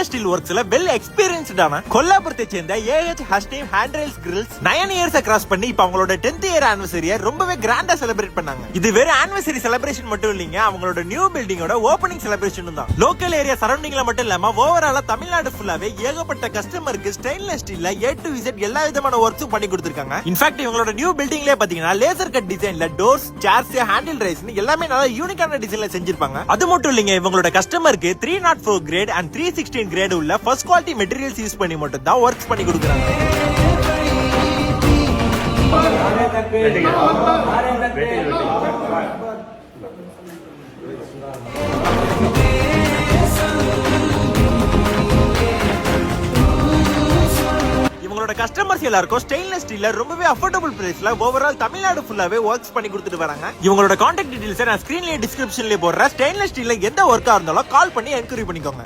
Stainless steel ஒர்க்ஸ்ல well எக்ஸ்பீரியன்ஸ்டான கொல்லாபுரத்தை சேர்ந்த AH ஹஸ்டீம் ஹேண்ட்ரைல்ஸ் Grylls 9 years cross பண்ணி இப்ப அவங்களோட 10th இயர் ஆனிவர்சரியை ரொம்பவே கிராண்டா செலிப்ரேட் பண்ணாங்க. இது வெறும் ஆனிவர்சரி செலிப்ரேஷன் மட்டும் இல்லைங்க, அவங்களோட நியூ பில்டிங்கோட ஓபனிங் செலிப்ரேஷன் தான். லோக்கல் ஏரியா சரௌண்டிங்ல மட்டும் இல்லாம ஓவராலா தமிழ்நாடு ஃபுல்லாவே ஏகப்பட்ட கஸ்டமருக்கு ஸ்டெயின்லெஸ் ஸ்டீல்ல A to Z எல்லா விதமான ஒர்க்ஸும் பண்ணி கொடுத்திருக்காங்க. இன்ஃபேக்ட் இவங்களோட நியூ பில்டிங்லயே பாத்தீங்கன்னா லேசர் கட் டிசைன்ல டோர்ஸ், சேர்ஸ், ஹேண்டில் ரைஸ்னு எல்லாமே நல்லா யூனிக்கான டிசைன்ல செஞ்சிருப்பாங்க. அது மட்டும் இல்லைங்க, இவங்களோட கஸ்டமருக்கு 304 கிரேட் அண்ட் 316 கிரேட் உள்ள ஃபர்ஸ்ட் குவாலிட்டி மெட்டீரியல்ஸ் யூஸ் பண்ணி மட்டும் தான் ஒர்க்ஸ் பண்ணி கொடுக்குறாங்க. இவங்களோட கஸ்டமர்ஸ் எல்லாருக்கும் ஸ்டெயின்லெஸ் ஸ்டீல்ல ரொம்பவே அஃபோர்டபுள் பிரைஸ்ல ஓவரால் தமிழ்நாடு ஃபுல்லாவே ஒர்க்ஸ் பண்ணி கொடுத்துட்டு வராங்க. இவங்களோட கான்டாக்ட் டீடைல்ஸ் நான் ஸ்கிரீன்லயே டிஸ்கிரிப்ஷன்லயே போடுறேன். ஸ்டெயின்லெஸ் ஸ்டீல்ல எந்த ஒர்க்கா இருந்தாலும் கால் பண்ணி என்கொயரி பண்ணிக்கோங்க.